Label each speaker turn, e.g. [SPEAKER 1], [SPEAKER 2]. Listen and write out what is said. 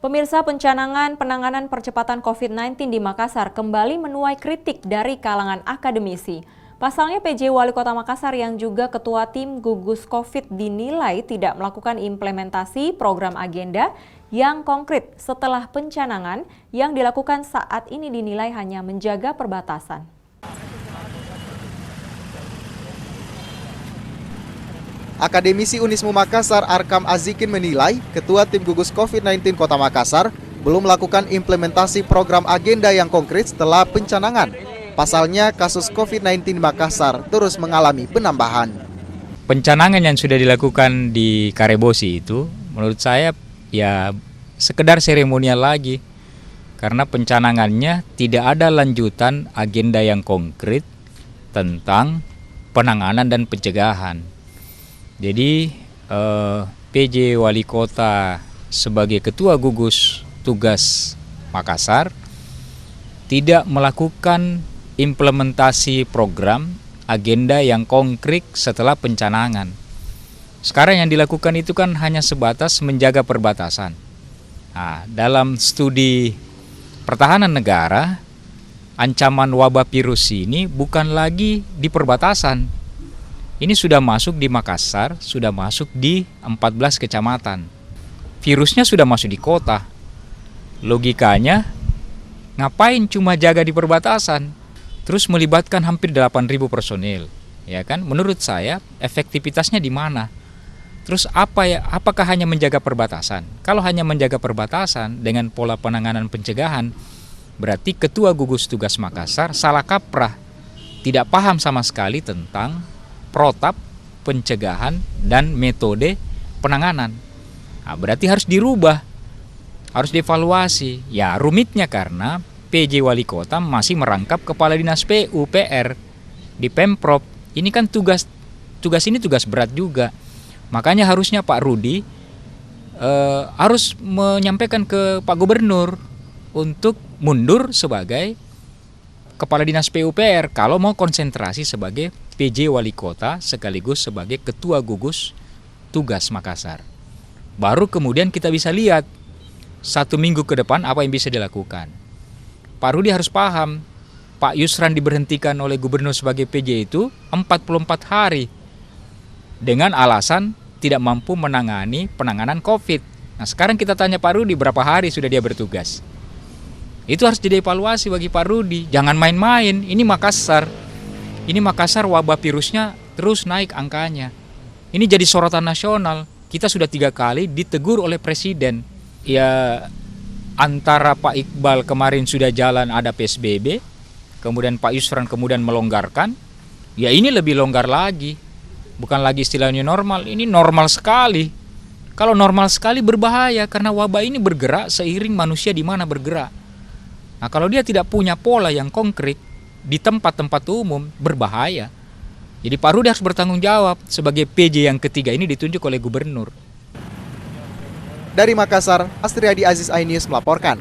[SPEAKER 1] Pemirsa, pencanangan penanganan percepatan COVID-19 di Makassar kembali menuai kritik dari kalangan akademisi. Pasalnya PJ Wali Kota Makassar yang juga ketua tim gugus COVID dinilai tidak melakukan implementasi program agenda yang konkret setelah pencanangan yang dilakukan saat ini dinilai hanya menjaga perbatasan.
[SPEAKER 2] Akademisi Unismu Makassar Arkam Azikin menilai Ketua Tim Gugus COVID-19 Kota Makassar belum melakukan implementasi program agenda yang konkret setelah pencanangan. Pasalnya kasus COVID-19 di Makassar terus mengalami penambahan.
[SPEAKER 3] Pencanangan yang sudah dilakukan di Karebosi itu menurut saya ya sekedar seremonial lagi. Karena pencanangannya tidak ada lanjutan agenda yang konkret tentang penanganan dan pencegahan. Jadi PJ Wali Kota sebagai Ketua Gugus Tugas Makassar tidak melakukan implementasi program agenda yang konkret setelah pencanangan. Sekarang yang dilakukan itu kan hanya sebatas menjaga perbatasan. Nah, dalam studi pertahanan negara, ancaman wabah virus ini bukan lagi di perbatasan. Ini sudah masuk di Makassar, sudah masuk di 14 kecamatan. Virusnya sudah masuk di kota. Logikanya, ngapain cuma jaga di perbatasan? Terus melibatkan hampir 8.000 personil. Ya kan? Menurut saya, efektivitasnya di mana? Terus apakah hanya menjaga perbatasan? Kalau hanya menjaga perbatasan dengan pola penanganan pencegahan, berarti Ketua Gugus Tugas Makassar salah kaprah. Tidak paham sama sekali tentang protap, pencegahan, dan metode penanganan. Nah, berarti harus dirubah, harus dievaluasi. Ya rumitnya karena PJ Wali Kota masih merangkap Kepala Dinas PUPR di Pemprov. Ini kan tugas ini tugas berat juga. Makanya harusnya Pak Rudi harus menyampaikan ke Pak Gubernur untuk mundur sebagai Kepala Dinas PUPR kalau mau konsentrasi sebagai PJ Wali Kota sekaligus sebagai Ketua Gugus Tugas Makassar. Baru kemudian kita bisa lihat 1 minggu ke depan apa yang bisa dilakukan. Pak Rudi harus paham, Pak Yusran diberhentikan oleh Gubernur sebagai PJ itu 44 hari dengan alasan tidak mampu menangani penanganan COVID. Nah sekarang kita tanya Pak Rudi berapa hari sudah dia bertugas. Itu harus jadi evaluasi bagi Pak Rudi. Jangan main-main, ini Makassar. Ini Makassar wabah virusnya terus naik angkanya. Ini jadi sorotan nasional. Kita sudah 3 kali ditegur oleh Presiden. Ya antara Pak Iqbal kemarin sudah jalan ada PSBB, kemudian Pak Yusran kemudian melonggarkan. Ya ini lebih longgar lagi. Bukan lagi istilahnya normal, ini normal sekali. Kalau normal sekali berbahaya karena wabah ini bergerak seiring manusia di mana bergerak. Nah kalau dia tidak punya pola yang konkret di tempat-tempat umum berbahaya. Jadi Pak Rudi harus bertanggung jawab sebagai PJ yang ketiga ini ditunjuk oleh Gubernur.
[SPEAKER 2] Dari Makassar, Astriadi Aziz iNews melaporkan.